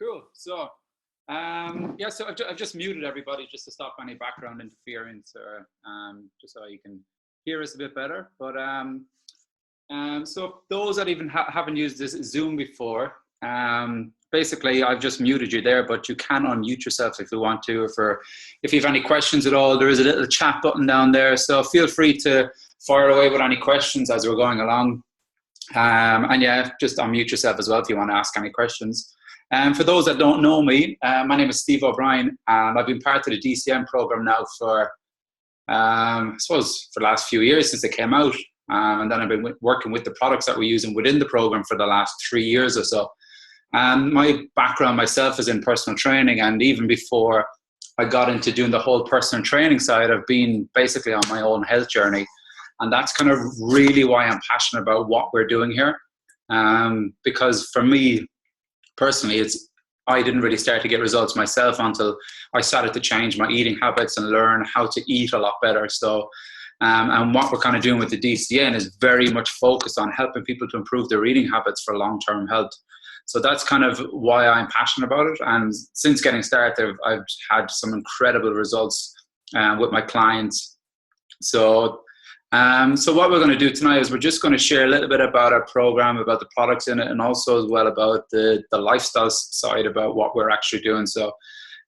Cool. So, yeah, so I've just muted everybody just to stop any background interference, or just so you can hear us a bit better. But so those that even haven't used this Zoom before, basically I've just muted you there, but you can unmute yourself if you want to, if you have any questions at all. There is a little chat button down there, so feel free to fire away with any questions as we're going along. And yeah, just unmute yourself as well if you want to ask any questions. For those that don't know me, my name is Steve O'Brien, and I've been part of the DCN program now for, I suppose, for the last few years since it came out. And then I've been working with the products that we're using within the program for the last 3 years or so. And my background myself is in personal training, and even before I got into doing the whole personal training side, I've been basically on my own health journey. And that's kind of really why I'm passionate about what we're doing here. Because for me, personally, I didn't really start to get results myself until I started to change my eating habits and learn how to eat a lot better. So, and what we're kind of doing with the DCN is very much focused on helping people to improve their eating habits for long-term health. So that's kind of why I'm passionate about it. And since getting started, I've had some incredible results with my clients. So what we're going to do tonight is we're just going to share a little bit about our program, about the products in it, and also as well about the lifestyle side about what we're actually doing. So,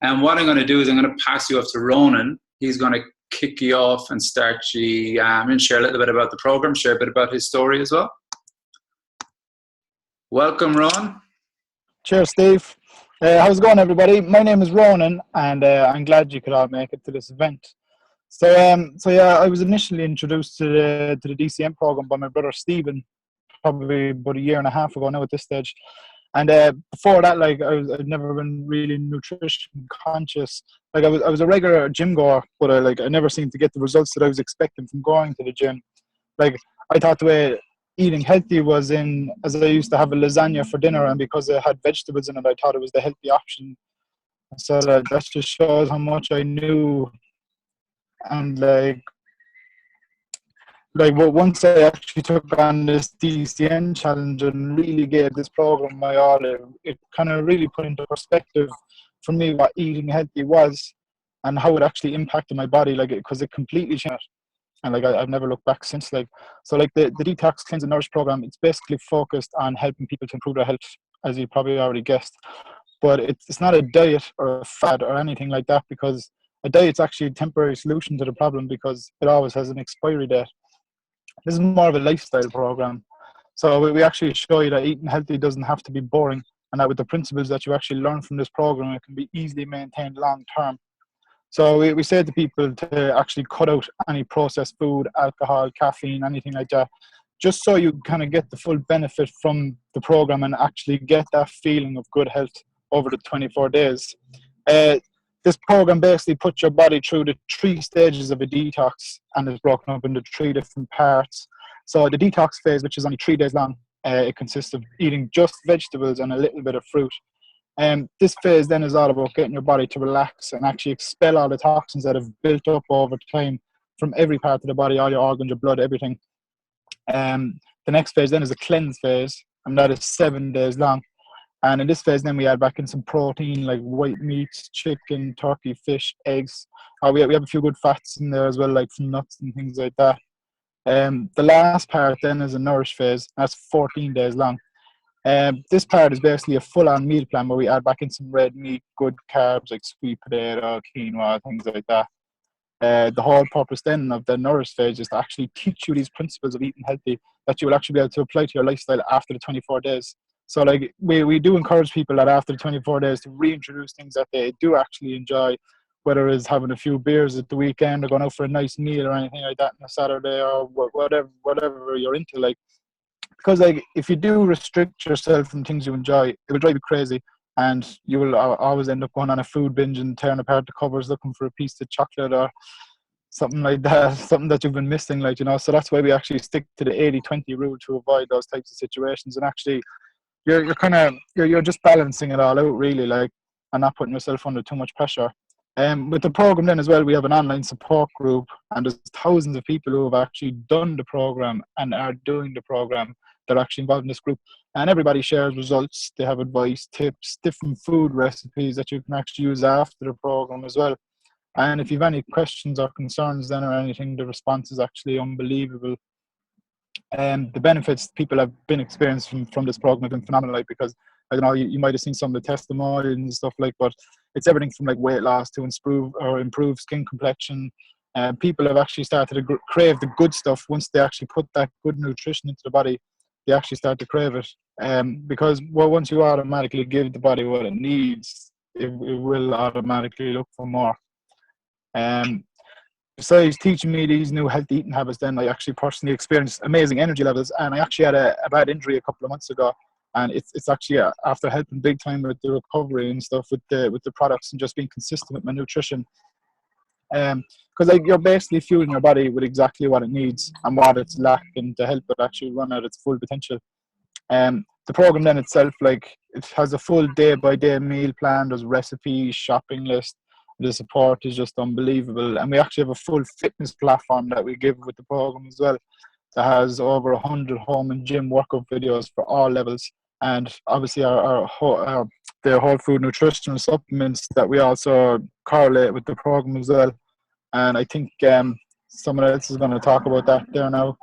and what I'm going to do is I'm going to pass you off to Ronan. He's going to kick you off and start you and share a little bit about the program, share a bit about his story as well. Welcome, Ron. Cheers, Steve. How's it going, everybody? My name is Ronan, and I'm glad you could all make it to this event. So yeah, I was initially introduced to the DCN program by my brother Stephen, probably about 1.5 years ago now at this stage. And before that, like I'd never been really nutrition conscious. Like I was a regular gym goer, but I never seemed to get the results that I was expecting from going to the gym. Like I thought the way eating healthy was as I used to have a lasagna for dinner, and because it had vegetables in it, I thought it was the healthy option. So that just shows how much I knew. And once I actually took on this DCN challenge and really gave this program my all, it kind of really put into perspective for me what eating healthy was and how it actually impacted my body, because it completely changed. And I've never looked back since. The Detox Cleanse and Nourish program, it's basically focused on helping people to improve their health, as you probably already guessed. But it's not a diet or a fad or anything like that, because a diet's actually a temporary solution to the problem because it always has an expiry date. This is more of a lifestyle program. So we actually show you that eating healthy doesn't have to be boring, and that with the principles that you actually learn from this program, it can be easily maintained long term. So we say to people to actually cut out any processed food, alcohol, caffeine, anything like that, just so you kind of get the full benefit from the program and actually get that feeling of good health over the 24 days. This program basically puts your body through the 3 stages of a detox, and is broken up into 3 different parts. So the detox phase, which is only 3 days long, it consists of eating just vegetables and a little bit of fruit. This phase then is all about getting your body to relax and actually expel all the toxins that have built up over time from every part of the body, all your organs, your blood, everything. The next phase then is a cleanse phase, and that is 7 days long. And in this phase, then we add back in some protein like white meats, chicken, turkey, fish, eggs. We have a few good fats in there as well, like some nuts and things like that. The last part then is a nourish phase. That's 14 days long. This part is basically a full-on meal plan where we add back in some red meat, good carbs like sweet potato, quinoa, things like that. The whole purpose then of the nourish phase is to actually teach you these principles of eating healthy that you will actually be able to apply to your lifestyle after the 24 days. So we do encourage people that after 24 days to reintroduce things that they do actually enjoy, whether it's having a few beers at the weekend or going out for a nice meal or anything like that on a Saturday or whatever you're into. Because if you do restrict yourself from things you enjoy, it will drive you crazy, and you will always end up going on a food binge and tearing apart the covers looking for a piece of chocolate or something like that, something that you've been missing, So that's why we actually stick to the 80-20 rule to avoid those types of situations, and actually you're just balancing it all out really, and not putting yourself under too much pressure. With the program then as well, we have an online support group, and there's thousands of people who have actually done the program and are doing the program they're actually involved in this group, and everybody shares results. They have advice, tips, different food recipes that you can actually use after the program as well. And if you have any questions or concerns then or anything, the response is actually unbelievable. And the benefits people have been experiencing from this program have been phenomenal. Like, because I don't know, you might have seen some of the testimonials and stuff like, but it's everything from like weight loss to improve skin complexion. People have actually started to crave the good stuff once they actually put that good nutrition into the body. They actually start to crave it, because once you automatically give the body what it needs, it will automatically look for more. Besides teaching me these new healthy eating habits, then I actually personally experienced amazing energy levels, and I actually had a bad injury a couple of months ago, and it's actually after helping big time with the recovery and stuff with the products and just being consistent with my nutrition. Because like you're basically fueling your body with exactly what it needs and what it's lacking to help it actually run at its full potential. The program then itself, like, it has a full day-by-day meal plan. There's recipes, shopping list. The support is just unbelievable, and we actually have a full fitness platform that we give with the program as well, that has over 100 home and gym workout videos for all levels, and obviously the whole food nutritional supplements that we also correlate with the program as well. And I think someone else is going to talk about that there now.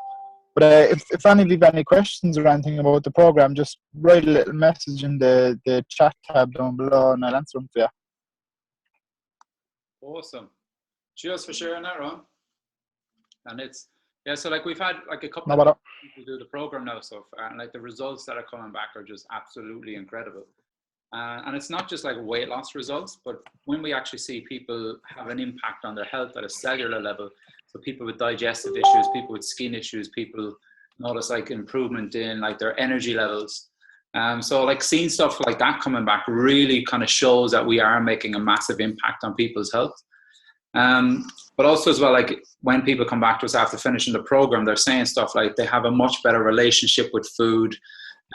But if any of you have any questions or anything about the program, just write a little message in the chat tab down below and I'll answer them for you. Awesome. Cheers for sharing that, Ron. And it's, yeah, so like we've had like a couple of people do the program now so far, and like the results that are coming back are just absolutely incredible. And it's not just like weight loss results, but when we actually see people have an impact on their health at a cellular level, so people with digestive issues, people with skin issues, people notice like improvement in like their energy levels. So like seeing stuff like that coming back really kind of shows that we are making a massive impact on people's health. But also as well, like when people come back to us after finishing the program, they're saying stuff like they have a much better relationship with food.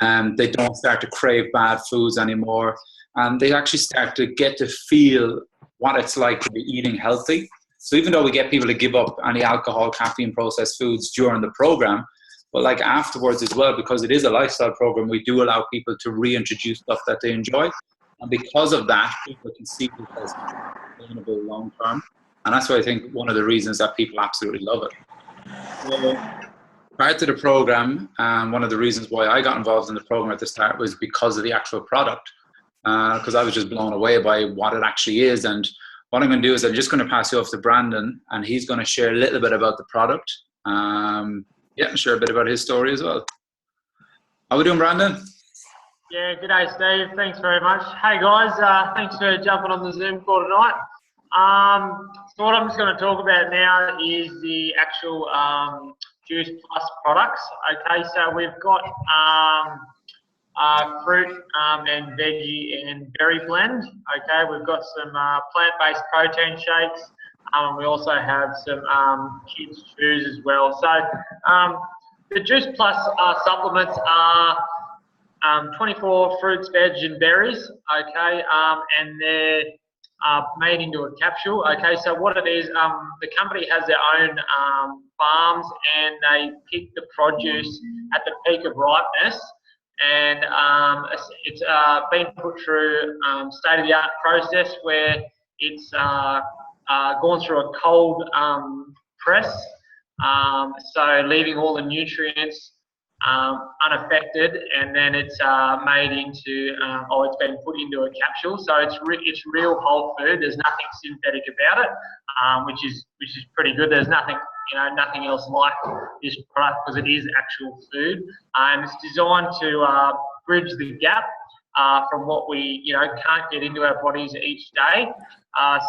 They don't start to crave bad foods anymore. And they actually start to get to feel what it's like to be eating healthy. So even though we get people to give up any alcohol, caffeine, processed foods during the program, but like afterwards as well, because it is a lifestyle program, we do allow people to reintroduce stuff that they enjoy. And because of that, people can see it as sustainable long term. And that's why I think one of the reasons that people absolutely love it. So prior to the program, one of the reasons why I got involved in the program at the start was because of the actual product. Because I was just blown away by what it actually is. And what I'm going to do is I'm just going to pass you off to Brandon, and he's going to share a little bit about the product. Yeah, share a bit about his story as well. How we doing, Brandon? Yeah, good day, Steve. Thanks very much. Hey, guys. Thanks for jumping on the Zoom call tonight. So what I'm just going to talk about now is the actual Juice Plus products. Okay, so we've got fruit and veggie and berry blend. Okay, we've got some plant-based protein shakes. We also have some kids' chews as well. So the Juice Plus supplements are 24 fruits, veg, and berries. Okay, and they're made into a capsule. Okay, so what it is, the company has their own farms, and they pick the produce at the peak of ripeness. And it's been put through state-of-the-art process where it's gone through a cold press, so leaving all the nutrients unaffected, and then it's made into, it's been put into a capsule. So it's real whole food. There's nothing synthetic about it, which is pretty good. There's nothing else like this product because it is actual food, and it's designed to bridge the gap from what we can't get into our bodies each day.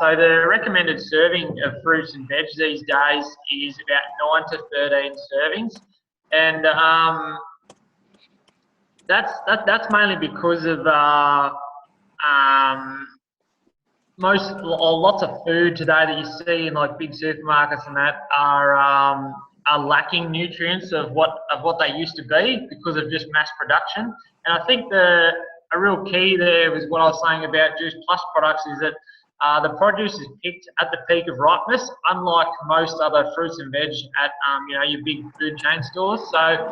So the recommended serving of fruits and veg these days is about 9 to 13 servings. And that's mainly because of lots of food today that you see in like big supermarkets and that are lacking nutrients of what they used to be because of just mass production. And I think a real key there was what I was saying about Juice Plus products is that The produce is picked at the peak of ripeness, unlike most other fruits and veg at your big food chain stores. So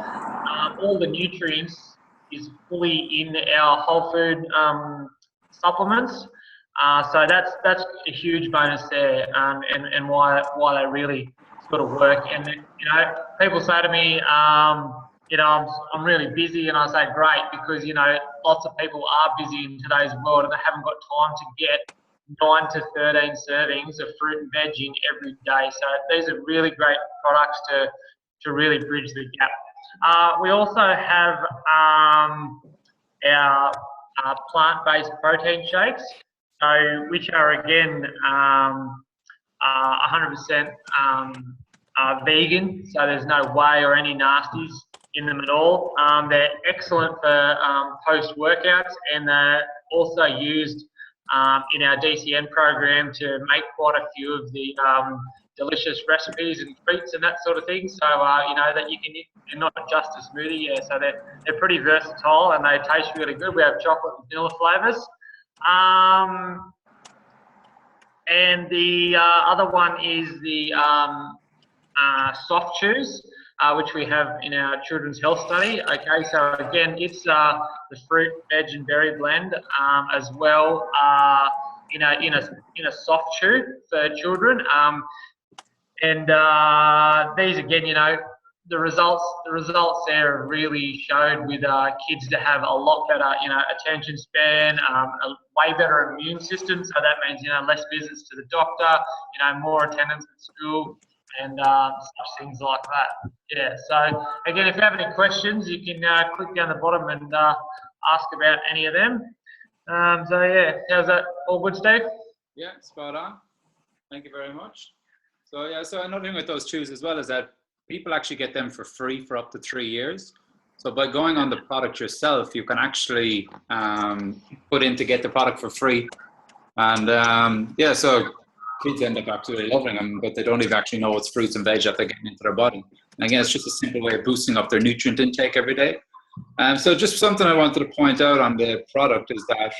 all the nutrients is fully in our whole food supplements. So that's a huge bonus there, and why they really sort of work. And people say to me, I'm really busy, and I say great, because lots of people are busy in today's world and they haven't got time to get 9 to 13 servings of fruit and veg in every day. So these are really great products to really bridge the gap. We also have our plant-based protein shakes, which are again 100% vegan, so there's no whey or any nasties in them at all. They're excellent for post-workouts, and they're also used in our DCN program to make quite a few of the delicious recipes and treats and that sort of thing. So that they're not just a smoothie, so they're pretty versatile and they taste really good. We have chocolate and vanilla flavors. And the other one is the soft chews, which we have in our children's health study. Okay, so again, it's the fruit, veg, and berry blend as well in a soft chew for children. And these again, the results there really showed with kids to have a lot better, attention span, a way better immune system. So that means, less visits to the doctor, more attendance at school, and such things like that. Yeah. So again, if you have any questions, you can click down the bottom and ask about any of them. So yeah, how's that? All good, Steve? Yeah, spot on. Thank you very much. So yeah, so another thing with those chews as well is that people actually get them for free for up to 3 years. So by going on the product yourself, you can actually put in to get the product for free. And yeah, so kids end up absolutely loving them, but they don't even actually know it's fruits and veg that they're getting into their body. And again, it's just a simple way of boosting up their nutrient intake every day. So just something I wanted to point out on the product is that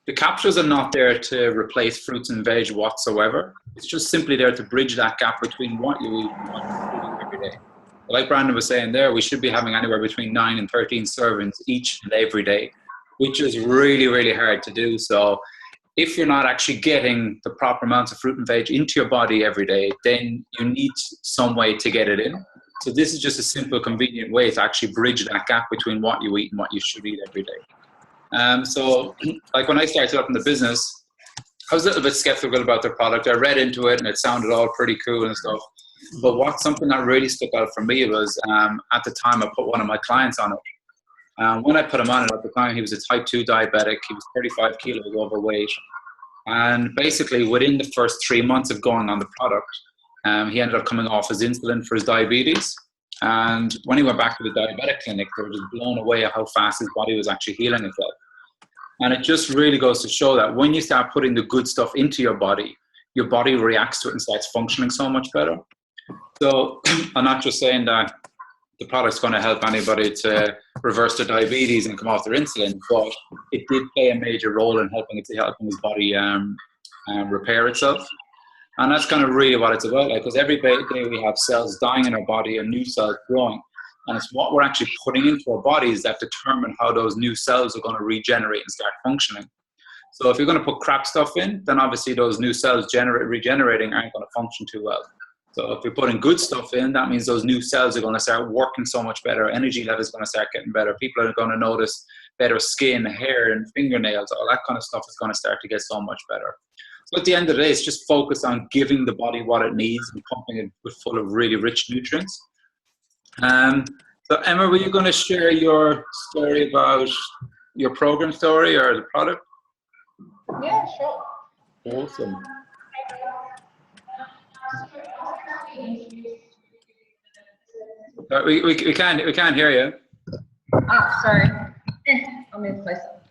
the capsules are not there to replace fruits and veg whatsoever. It's just simply there to bridge that gap between what you eat and what you're eating every day. Like Brandon was saying there, we should be having anywhere between 9 and 13 servings each and every day, which is really, really hard to do. So if you're not actually getting the proper amounts of fruit and veg into your body every day, then you need some way to get it in. So this is just a simple, convenient way to actually bridge that gap between what you eat and what you should eat every day. So like when I started up in the business, I was a little bit skeptical about their product. I read into it and it sounded all pretty cool and stuff. But something that really stuck out for me was at the time I put one of my clients on it. When I put him on it at the time, he was a type 2 diabetic. He was 35 kilos overweight. And basically within the first 3 months of going on the product, he ended up coming off his insulin for his diabetes. And when he went back to the diabetic clinic, they were just blown away at how fast his body was actually healing itself. And it just really goes to show that when you start putting the good stuff into your body reacts to it and starts functioning so much better. So I'm not just saying that the product's going to help anybody to reverse their diabetes and come off their insulin, but it did play a major role in helping his body repair itself. And that's kind of really what it's about, because every day we have cells dying in our body and new cells growing. And it's what we're actually putting into our bodies that determine how those new cells are going to regenerate and start functioning. So if you're going to put crap stuff in, then obviously those new cells regenerating aren't going to function too well. So if you're putting good stuff in, that means those new cells are going to start working so much better. Energy levels are going to start getting better. People are going to notice better skin, hair, and fingernails. All that kind of stuff is going to start to get so much better. So at the end of the day, it's just focus on giving the body what it needs and pumping it with full of really rich nutrients. So Emma, were you going to share your story about your program story or the product? Yeah, sure. Awesome. We can't hear you. Ah, sorry. I'll move closer.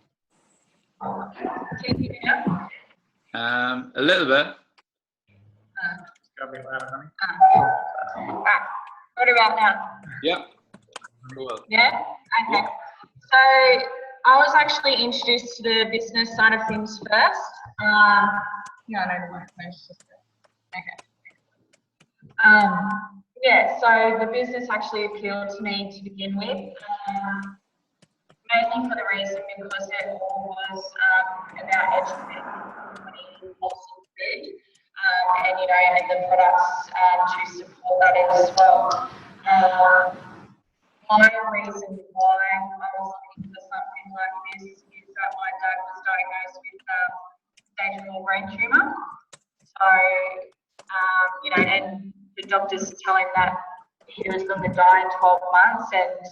Can you hear me now? A little bit. What about now? Yeah. Cool. Yeah? Okay. So I was actually introduced to the business side of things first. Yeah, I know the microphone's just okay. Yeah, so the business actually appealed to me to begin with, mainly for the reason because it all was about educating everybody in wholesome food, and and the products to support that as well. My reason why I was looking for something like this is that my dad was diagnosed with stage 4 brain tumour. So, and the doctors tell him that he was going to die in 12 months, and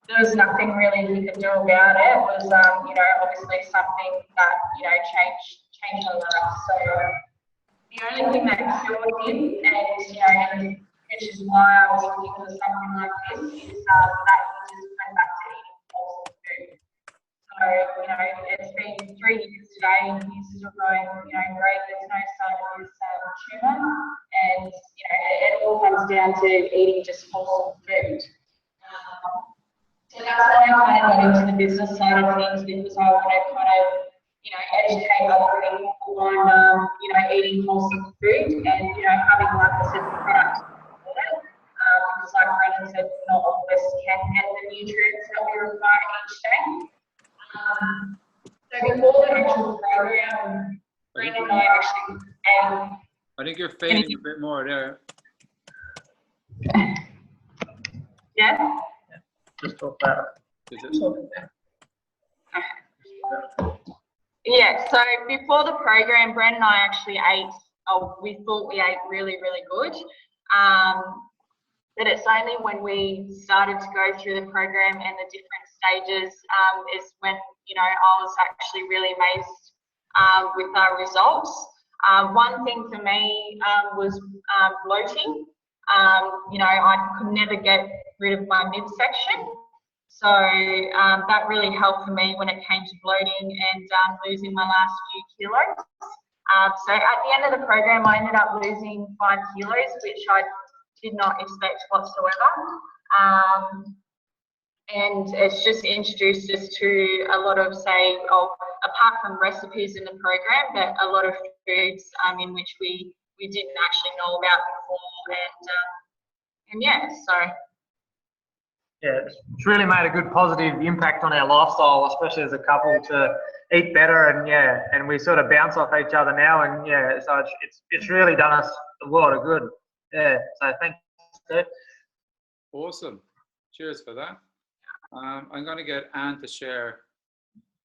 there was nothing really he could do about it. It was, obviously something that, changed my life. So, the only thing that cured him, and which is why I was looking for something like this, is that he just went back to eating wholesome food. So, it's been 3 years today, and he's still going, great. There's no sign of his tumour, and it all comes down to eating just wholesome food. So that's why I kind of got into the business side of things, because I want to kind of, educate other people on, eating wholesome food and, having, like I said, the products for it. Because like Brennan said, not all of us can get the nutrients that we require each day. So before the actual program, Brennan and I actually... I think you're fading a bit more there. Yeah? Just talk about it. Yeah, so before the program, Brent and I actually ate, we thought we ate really, really good. But it's only when we started to go through the program and the different stages is when, I was actually really amazed with our results. One thing for me was bloating. I could never get rid of my midsection. So that really helped for me when it came to bloating and losing my last few kilos. So at the end of the program, I ended up losing 5 kilos, which I did not expect whatsoever. And it's just introduced us to a lot of, apart from recipes in the program, but a lot of foods in which we didn't actually know about before. And yeah, so. Yeah, it's really made a good positive impact on our lifestyle, especially as a couple, to eat better, and we sort of bounce off each other now, and so it's really done us a world of good. Yeah, so thanks, Steve. Awesome. Cheers for that. I'm going to get Anne to share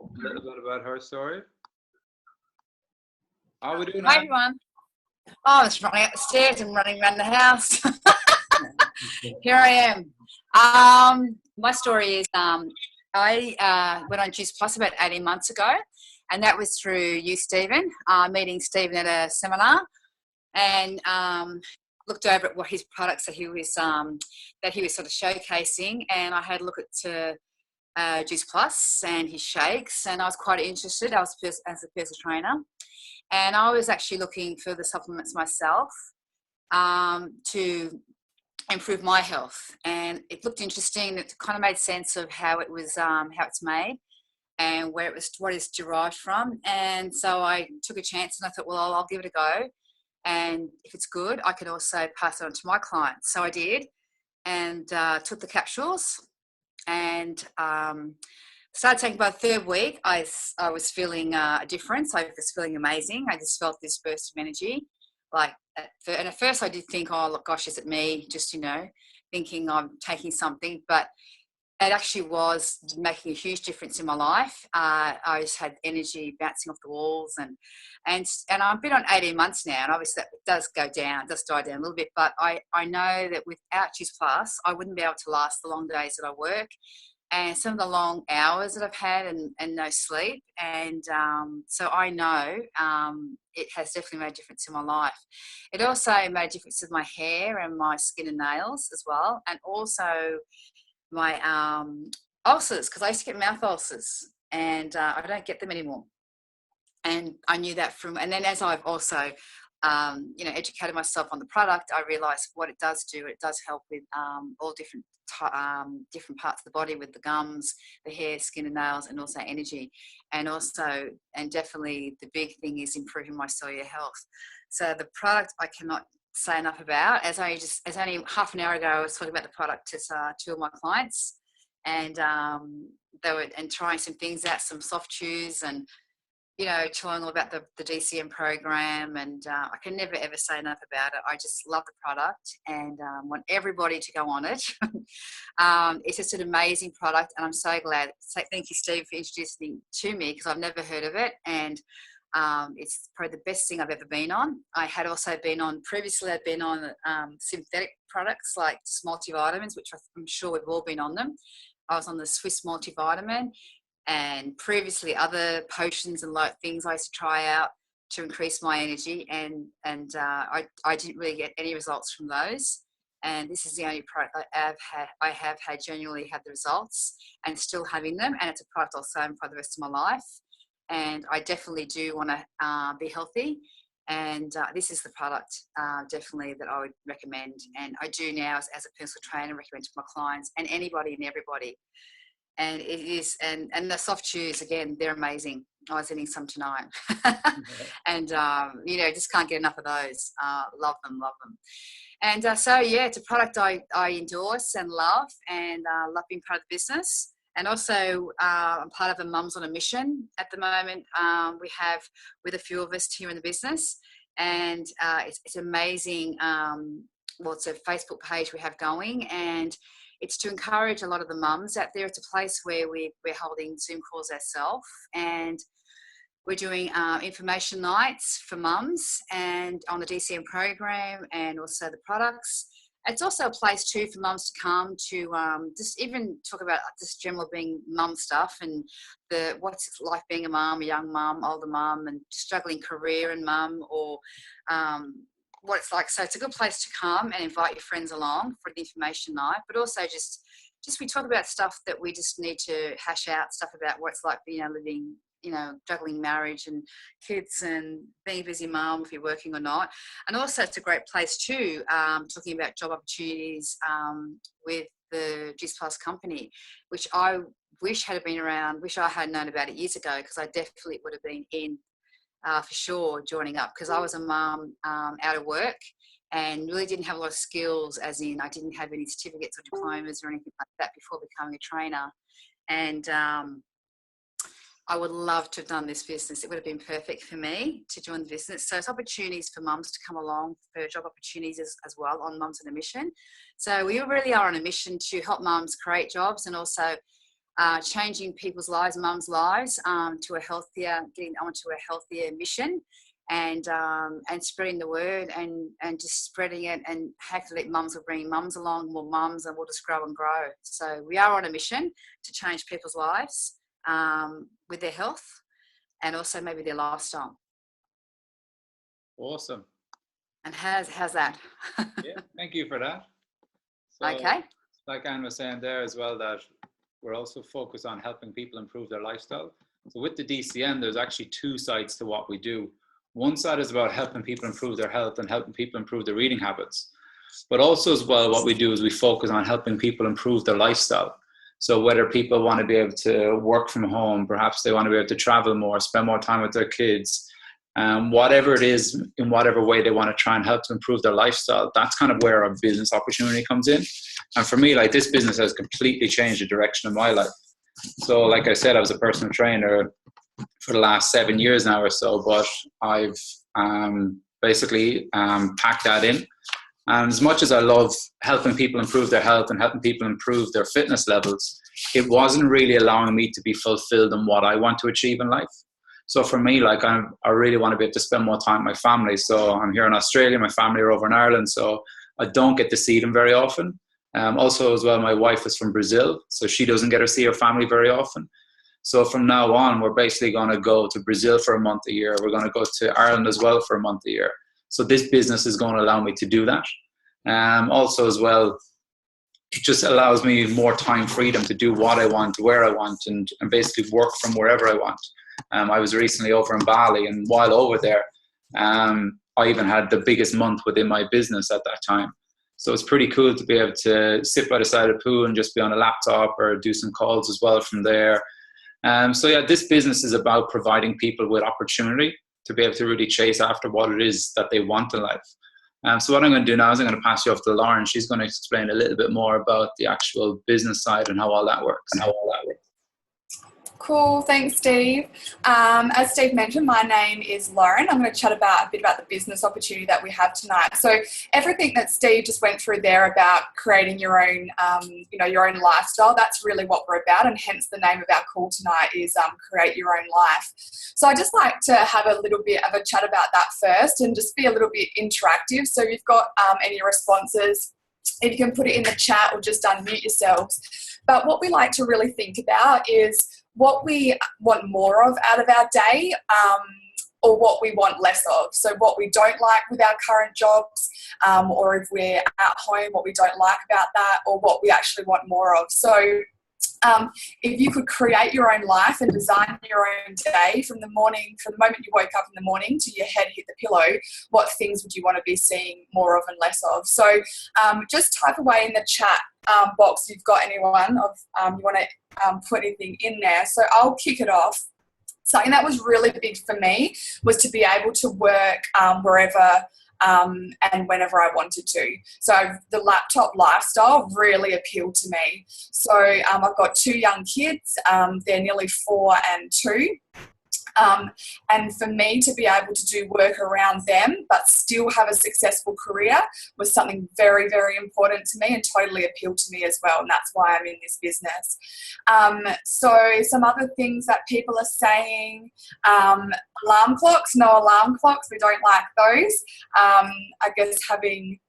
a little bit about her story. How are we doing? Hi, everyone. I was running up the stairs and running around the house. Here I am. My story is I went on Juice Plus about 18 months ago, and that was through you, Stephen, meeting Stephen at a seminar, and looked over at what his products that he was sort of showcasing, and I had a look at Juice Plus and his shakes, and I was quite interested. I was as a personal trainer, and I was actually looking for the supplements myself to improve my health, and it looked interesting. It kind of made sense of how it was, how it's made, and what it's derived from. And so I took a chance, and I thought, well, I'll give it a go, and if it's good, I could also pass it on to my clients. So I did, and took the capsules, and started taking by the 3rd week. I was feeling a difference. I was feeling amazing. I just felt this burst of energy. And at first I did think, oh gosh, is it me? Just, thinking I'm taking something, but it actually was making a huge difference in my life. I just had energy bouncing off the walls, and I've been on 18 months now, and obviously that does die down a little bit, but I know that without Juice Plus, I wouldn't be able to last the long days that I work, and some of the long hours that I've had and no sleep. And so I know it has definitely made a difference in my life. It also made a difference with my hair and my skin and nails as well, and also my ulcers, because I used to get mouth ulcers, and I don't get them anymore. And I knew that and then as I've also educated myself on the product, I realised what it does do. It does help with all different parts of the body, with the gums, the hair, skin and nails, and also energy. And definitely the big thing is improving my cellular health. So the product I cannot say enough about. As only half an hour ago, I was talking about the product to two of my clients, and they were trying some things out, some soft chews, and telling all about the DCN program, and I can never ever say enough about it. I just love the product and want everybody to go on it. It's just an amazing product, and I'm so glad. So thank you, Steve, for introducing it to me, because I've never heard of it, and it's probably the best thing I've ever been on. I had also been on previously. I'd been on synthetic products like just multivitamins, which I'm sure we've all been on them. I was on the Swiss multivitamin, and previously other potions and like things I used to try out to increase my energy, and I didn't really get any results from those. And this is the only product I have had genuinely had the results, and still having them. And it's a product I'll stay on for the rest of my life. And I definitely do want to be healthy. And this is the product definitely that I would recommend. And I do now as a personal trainer recommend to my clients and anybody and everybody. And it is, and the soft chews, again, they're amazing. I was eating some tonight. And, just can't get enough of those. Love them. And it's a product I endorse and love, and love being part of the business. And also, I'm part of a Mums on a Mission at the moment. We have with a few of us here in the business, and it's amazing. It's a Facebook page we have going, and it's to encourage a lot of the mums out there. It's a place where we're holding Zoom calls ourselves, and we're doing information nights for mums and on the DCN program, and also the products. It's also a place too for mums to come to just even talk about just general being mum stuff, and what's it like being a mum, a young mum, older mum, and just juggling career and mum, or what it's like. So it's a good place to come and invite your friends along for the information night, but also just we talk about stuff that we just need to hash out, stuff about what it's like living, juggling marriage and kids and being a busy mum, if you're working or not. And also it's a great place too, talking about job opportunities with the Gis Plus company, which I wish had been around, wish I had known about it years ago, because I definitely would have been in for sure joining up, because I was a mum out of work and really didn't have a lot of skills, as in I didn't have any certificates or diplomas or anything like that before becoming a trainer. And I would love to have done this business. It would have been perfect for me to join the business. So it's opportunities for mums to come along, for job opportunities as well on Mums on a Mission. So we really are on a mission to help mums create jobs, and also changing people's lives, mums' lives, to a healthier, getting onto a healthier mission, and spreading the word, and just spreading it, and hopefully mums will bring mums along, more mums, and we'll just grow and grow. So we are on a mission to change people's lives with their health, and also maybe their lifestyle. Awesome. And how's that? Yeah, thank you for that. So, okay. Like Anne was saying there as well, that we're also focused on helping people improve their lifestyle. So with the DCN, there's actually two sides to what we do. One side is about helping people improve their health and helping people improve their eating habits. But also as well, what we do is we focus on helping people improve their lifestyle. So whether people want to be able to work from home, perhaps they want to be able to travel more, spend more time with their kids, whatever it is, in whatever way they want to try and help to improve their lifestyle, that's kind of where our business opportunity comes in. And for me, like, this business has completely changed the direction of my life. So like I said, I was a personal trainer for the last 7 years now or so, but I've basically packed that in. And as much as I love helping people improve their health and helping people improve their fitness levels, it wasn't really allowing me to be fulfilled in what I want to achieve in life. So for me, like, I really want to be able to spend more time with my family. So I'm here in Australia, my family are over in Ireland, so I don't get to see them very often. Also as well, my wife is from Brazil, so she doesn't get to see her family very often. So from now on, we're basically going to go to Brazil for a month a year. We're going to go to Ireland as well for a month a year. So this business is going to allow me to do that. Also as well, it just allows me more time freedom to do what I want, where I want, and basically work from wherever I want. I was recently over in Bali, and while over there, I even had the biggest month within my business at that time. So it's pretty cool to be able to sit by the side of the pool and just be on a laptop or do some calls as well from there. So yeah, this business is about providing people with opportunity to be able to really chase after what it is that they want in life. So what I'm going to do now is I'm going to pass you off to Lauren. She's going to explain a little bit more about the actual business side and how all that works. Cool, thanks Steve. As Steve mentioned, my name is Lauren. I'm going to chat a bit about the business opportunity that we have tonight. So everything that Steve just went through there about creating your own, your own lifestyle, that's really what we're about, and hence the name of our call tonight is Create Your Own Life. So I'd just like to have a little bit of a chat about that first and just be a little bit interactive. So if you've got any responses, if you can put it in the chat or just unmute yourselves. But what we like to really think about is what we want more of out of our day, or what we want less of. So what we don't like with our current jobs, or if we're at home, what we don't like about that, or what we actually want more of. So if you could create your own life and design your own day from the moment you woke up in the morning to your head hit the pillow, what things would you want to be seeing more of and less of? So just type away in the chat box if you've got anyone you want to put anything in there. So I'll kick it off. Something that was really big for me was to be able to work wherever and whenever I wanted to. So the laptop lifestyle really appealed to me. So I've got 2 young kids. They're nearly 4 and 2. And for me to be able to do work around them but still have a successful career was something very, very important to me and totally appealed to me as well, and that's why I'm in this business. So some other things that people are saying, alarm clocks, no alarm clocks, we don't like those. I guess having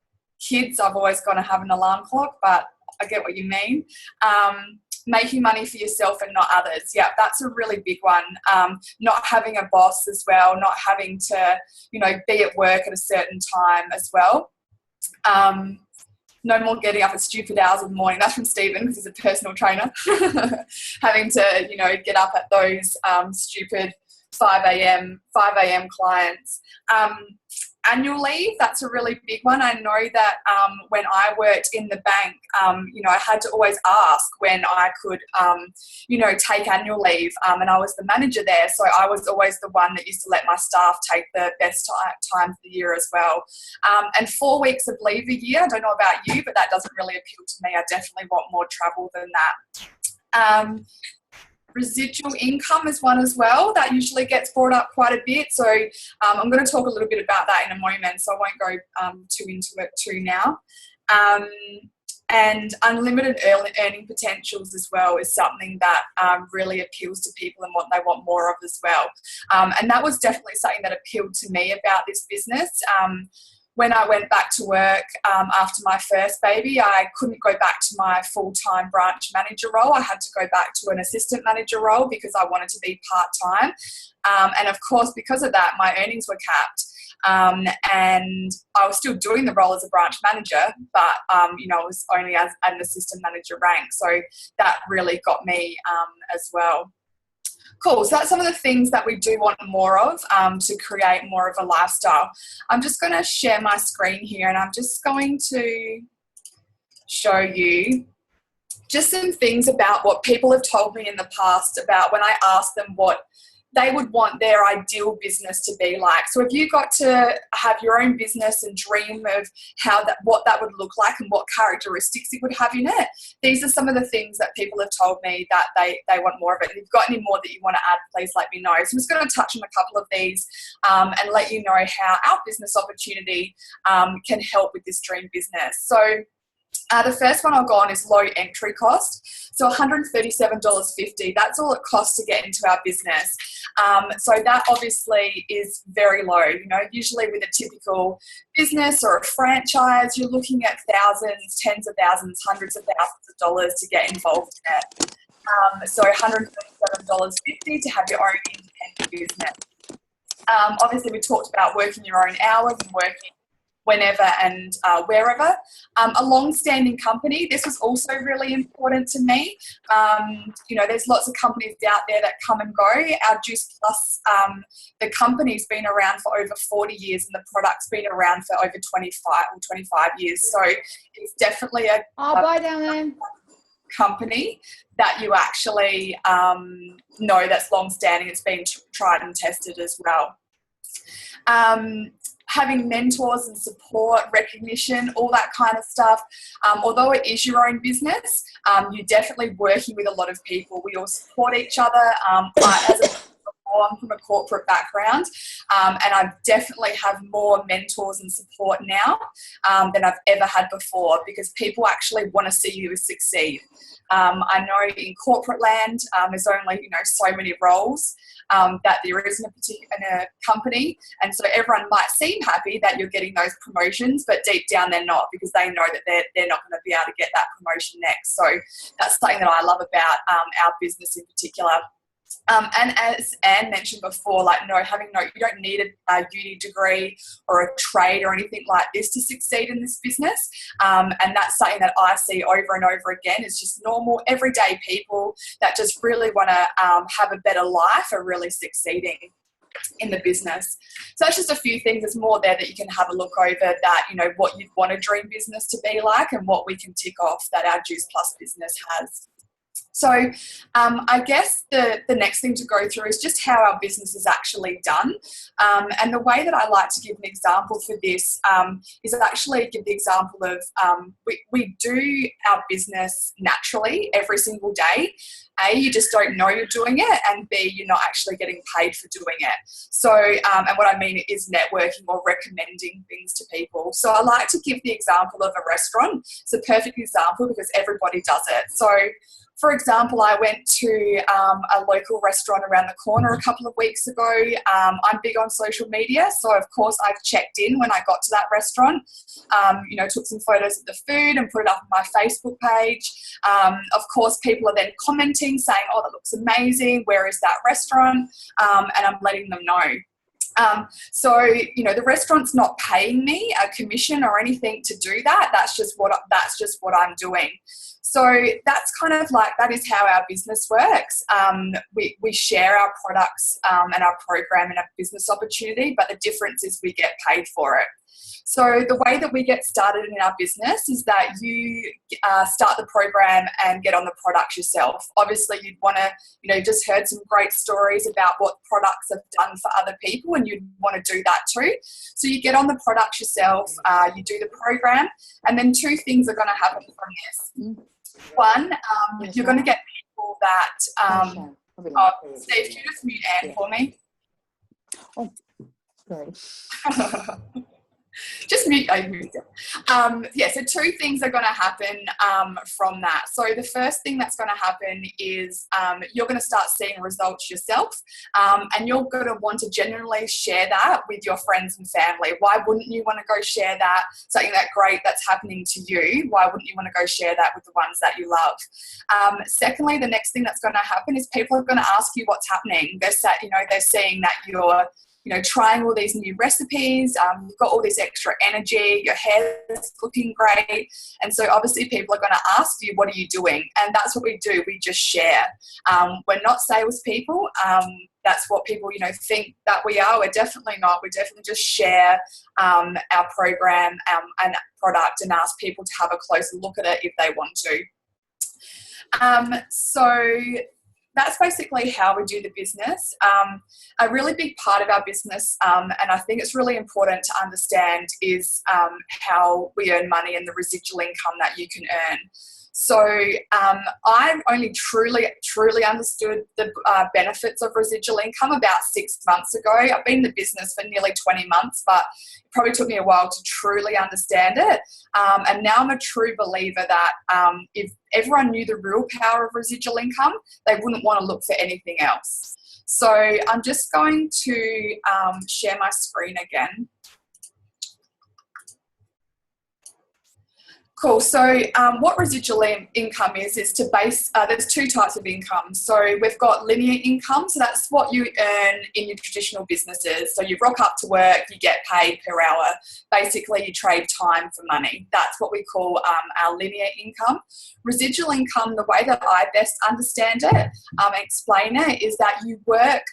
kids, I've always got to have an alarm clock, but I get what you mean. Making money for yourself and not others. Yeah, that's a really big one. Not having a boss as well, not having to, be at work at a certain time as well. No more getting up at stupid hours in the morning. That's from Stephen because he's a personal trainer. Having to, get up at those stupid 5 a.m. clients. Annual leave, that's a really big one. I know that when I worked in the bank, I had to always ask when I could, take annual leave. And I was the manager there, so I was always the one that used to let my staff take the best time of the year as well. And 4 weeks of leave a year, I don't know about you, but that doesn't really appeal to me. I definitely want more travel than that. Residual income is one as well that usually gets brought up quite a bit. So I'm going to talk a little bit about that in a moment, so I won't go too into it too now. And unlimited earning potentials as well is something that really appeals to people and what they want more of as well. And that was definitely something that appealed to me about this business. When I went back to work after my first baby, I couldn't go back to my full-time branch manager role. I had to go back to an assistant manager role because I wanted to be part-time. And of course, because of that, my earnings were capped. And I was still doing the role as a branch manager, but, I was only as an assistant manager rank. So that really got me as well. Cool, so that's some of the things that we do want more of to create more of a lifestyle. I'm just going to share my screen here and I'm just going to show you just some things about what people have told me in the past about when I asked them what they would want their ideal business to be like. So if you got to have your own business and dream of what that would look like and what characteristics it would have in it, these are some of the things that people have told me that they want more of it. And if you've got any more that you want to add, please let me know. So I'm just going to touch on a couple of these and let you know how our business opportunity can help with this dream business. So the first one I'll go on is low entry cost. So $137.50, that's all it costs to get into our business. So that obviously is very low. Usually with a typical business or a franchise, you're looking at thousands, tens of thousands, hundreds of thousands of dollars to get involved in it. So $137.50 to have your own independent business. Obviously, we talked about working your own hours and working whenever and wherever. A long-standing company, this was also really important to me. You know, there's lots of companies out there that come and go. Our Juice Plus, the company's been around for over 40 years and the product's been around for over 25 years. So it's definitely a bye down there. Company that you actually know that's long-standing. It's been tried and tested as well. Having mentors and support, recognition, all that kind of stuff. Although it is your own business, you're definitely working with a lot of people. We all support each other. I'm from a corporate background, and I definitely have more mentors and support now than I've ever had before, because people actually want to see you succeed. I know in corporate land, there's only, you know, so many roles that there is in a company, and so everyone might seem happy that you're getting those promotions, but deep down they're not, because they know that they're not going to be able to get that promotion next. So that's something that I love about our business in particular. And as Anne mentioned before, like you don't need a uni degree or a trade or anything like this to succeed in this business. And that's something that I see over and over again. Is just normal, everyday people that just really want to have a better life are really succeeding in the business. So that's just a few things. There's more there that you can have a look over, that, you know, what you'd want a dream business to be like and what we can tick off that our Juice Plus business has. So I guess the next thing to go through is just how our business is actually done. And the way that I like to give an example for this is actually give the example of we do our business naturally every single day. A, you just don't know you're doing it, and B, you're not actually getting paid for doing it. So, and what I mean is networking or recommending things to people. So I like to give the example of a restaurant. It's a perfect example because everybody does it. So, for example, I went to a local restaurant around the corner a couple of weeks ago. I'm big on social media, so of course I've checked in when I got to that restaurant, you know, took some photos of the food and put it up on my Facebook page. Of course, people are then commenting saying, oh, that looks amazing, where is that restaurant? And I'm letting them know. So, you know, the restaurant's not paying me a commission or anything to do that. That's just what I'm doing. So that's kind of like, that is how our business works. We share our products and our program and our business opportunity, but the difference is we get paid for it. So the way that we get started in our business is that you start the program and get on the product yourself. Obviously, you'd want to, you know, just heard some great stories about what products have done for other people, and you'd want to do that too. So you get on the product yourself, you do the program, and then two things are going to happen from this. One, you're going to get people that, Steve, can you just mute Anne for me? Oh, sorry. Just mute. Yeah, so two things are going to happen from that. So the first thing that's going to happen is you're going to start seeing results yourself, and you're going to want to genuinely share that with your friends and family. Why wouldn't you want to go share that, something that great that's happening to you? Why wouldn't you want to go share that with the ones that you love? Secondly, the next thing that's going to happen is people are going to ask you what's happening. They're seeing that you're, you know, trying all these new recipes, you've got all this extra energy, your hair's looking great. And so obviously people are going to ask you, what are you doing? And that's what we do. We just share. We're not salespeople. That's what people, you know, think that we are. We're definitely not. We definitely just share our program and product and ask people to have a closer look at it if they want to. So that's basically how we do the business. A really big part of our business, and I think it's really important to understand, is how we earn money and the residual income that you can earn. So I only truly understood the benefits of residual income about 6 months ago. I've been in the business for nearly 20 months, but it probably took me a while to truly understand it. And now I'm a true believer that if everyone knew the real power of residual income, they wouldn't want to look for anything else. So I'm just going to share my screen again. Cool. So what residual income is to base, there's two types of income. So we've got linear income. So that's what you earn in your traditional businesses. So you rock up to work, you get paid per hour. Basically, you trade time for money. That's what we call our linear income. Residual income, the way that I best understand it and explain it, is that you work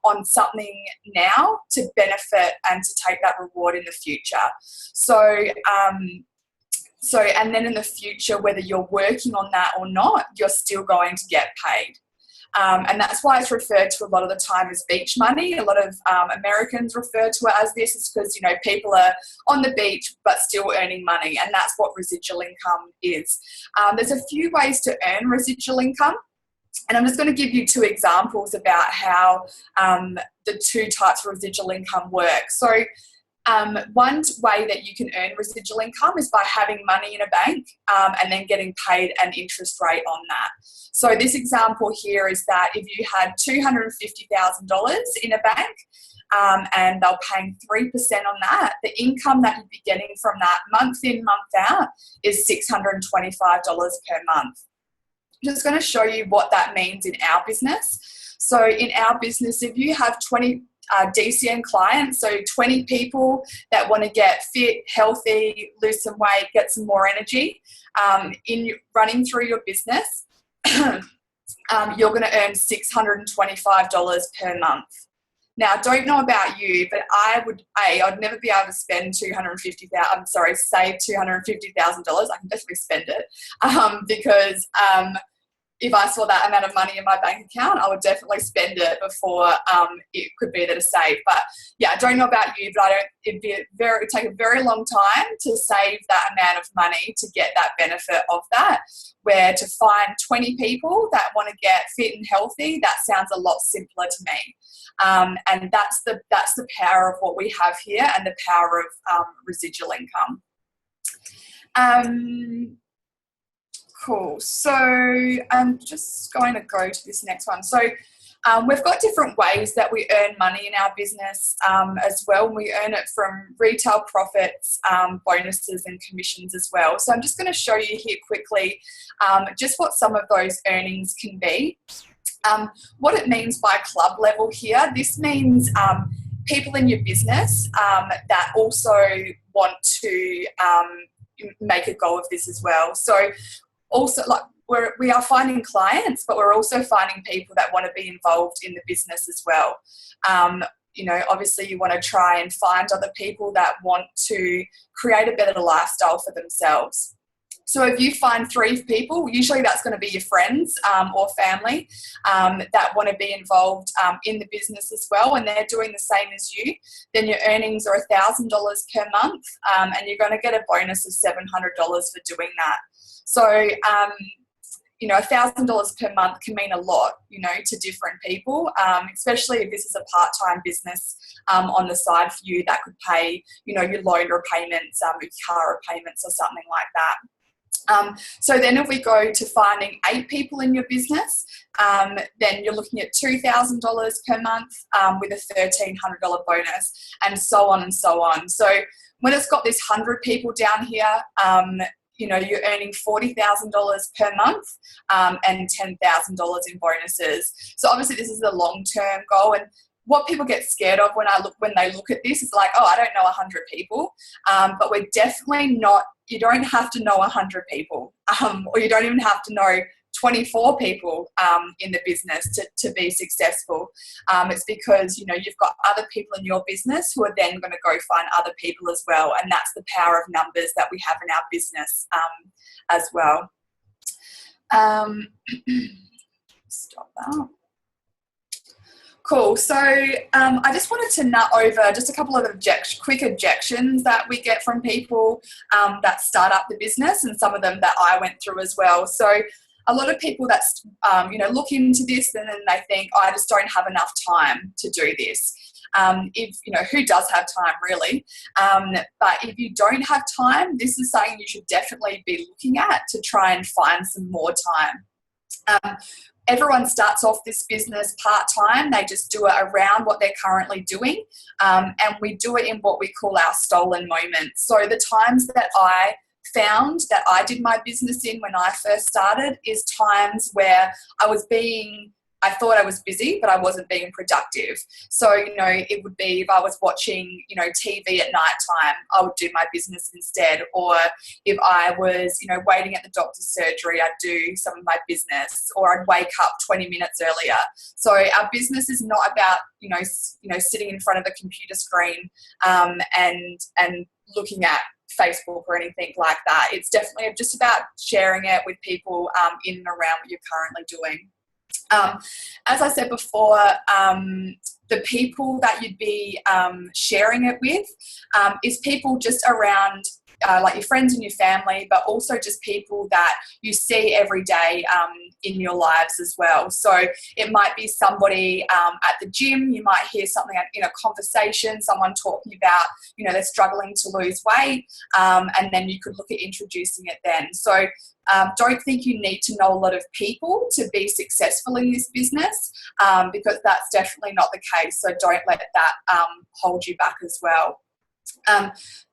on something now to benefit and to take that reward in the future. So, and then in the future, whether you're working on that or not, you're still going to get paid. And that's why it's referred to a lot of the time as beach money. A lot of Americans refer to it as this. It's because, you know, people are on the beach but still earning money, and that's what residual income is. There's a few ways to earn residual income. And I'm just going to give you two examples about how the two types of residual income work. So one way that you can earn residual income is by having money in a bank and then getting paid an interest rate on that. So this example here is that if you had $250,000 in a bank and they're paying 3% on that, the income that you'd be getting from that month in, month out is $625 per month. I'm just going to show you what that means in our business. So in our business, if you have 20 DCN clients, so 20 people that want to get fit, healthy, lose some weight, get some more energy, in running through your business, you're going to earn $625 per month. Now, I don't know about you, but I'd never be able to spend save $250,000. I can definitely spend it because if I saw that amount of money in my bank account, I would definitely spend it before it could be there to save. But yeah, I don't know about you, but it'd take a very long time to save that amount of money to get that benefit of that. Where to find 20 people that want to get fit and healthy, that sounds a lot simpler to me. And that's the power of what we have here and the power of residual income. Cool. So I'm just going to go to this next one. So we've got different ways that we earn money in our business as well. We earn it from retail profits, bonuses and commissions as well. So I'm just going to show you here quickly just what some of those earnings can be. What it means by club level here, this means people in your business that also want to make a go of this as well. So also, like, we are finding clients, but we're also finding people that want to be involved in the business as well. You know, obviously you want to try and find other people that want to create a better lifestyle for themselves. So if you find 3 people, usually that's going to be your friends or family that want to be involved in the business as well, and they're doing the same as you, then your earnings are $1,000 per month, and you're going to get a bonus of $700 for doing that. So, you know, $1,000 per month can mean a lot, you know, to different people, especially if this is a part-time business on the side for you that could pay, you know, your loan repayments, your car repayments or something like that. So then if we go to finding 8 people in your business, then you're looking at $2,000 per month with a $1,300 bonus, and so on and so on. So when it's got this 100 people down here, you know, you're earning $40,000 per month and $10,000 in bonuses. So obviously this is a long-term goal, and what people get scared of when they look at this is like, oh, I don't know 100 people, but we're definitely not. You don't have to know 100 people, or you don't even have to know 24 people in the business to be successful. It's because, you know, you've got other people in your business who are then going to go find other people as well, and that's the power of numbers that we have in our business as well. Stop that. Cool. So I just wanted to nut over just a couple of quick objections that we get from people that start up the business, and some of them that I went through as well. So a lot of people that you know, look into this and then they think, oh, I just don't have enough time to do this. If you know, who does have time really? But if you don't have time, this is something you should definitely be looking at to try and find some more time. Everyone starts off this business part-time. They just do it around what they're currently doing. And we do it in what we call our stolen moments. So the times that I found that I did my business in when I first started is times where I thought I was busy, but I wasn't being productive. So, it would be if I was watching, TV at night time, I would do my business instead. Or if I was, waiting at the doctor's surgery, I'd do some of my business, or I'd wake up 20 minutes earlier. So our business is not about, sitting in front of a computer screen and looking at Facebook or anything like that. It's definitely just about sharing it with people in and around what you're currently doing. As I said before, the people that you'd be sharing it with is people just around like your friends and your family, but also just people that you see every day in your lives as well. So it might be somebody at the gym. You might hear something in a conversation, someone talking about, they're struggling to lose weight, and then you could look at introducing it then. So don't think you need to know a lot of people to be successful in this business, because that's definitely not the case. So don't let that hold you back as well.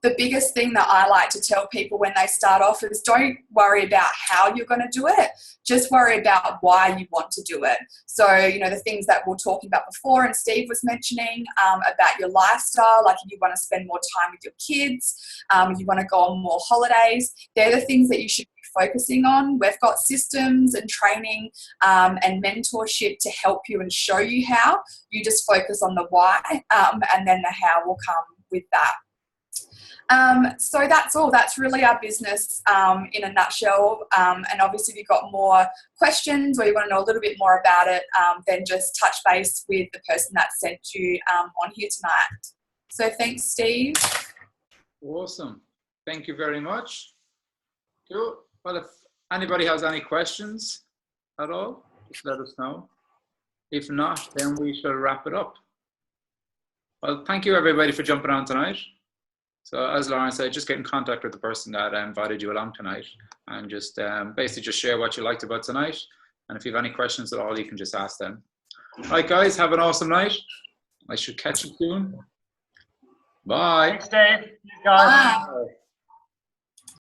The biggest thing that I like to tell people when they start off is don't worry about how you're going to do it. Just worry about why you want to do it. So, the things that we were talking about before and Steve was mentioning about your lifestyle, like if you want to spend more time with your kids, if you want to go on more holidays, they're the things that you should be focusing on. We've got systems and training and mentorship to help you and show you how. You just focus on the why, and then the how will come with that. So that's all. That's really our business in a nutshell. And obviously, if you've got more questions or you want to know a little bit more about it, then just touch base with the person that sent you on here tonight. So thanks, Steve. Awesome. Thank you very much. Cool. Well, if anybody has any questions at all, just let us know. If not, then we shall wrap it up. Well, thank you everybody for jumping on tonight. So as Lauren said, just get in contact with the person that invited you along tonight, and just basically just share what you liked about tonight. And if you have any questions at all, you can just ask them. All right, guys, have an awesome night. I should catch you soon. Bye. Thanks, Dave. You guys. Bye.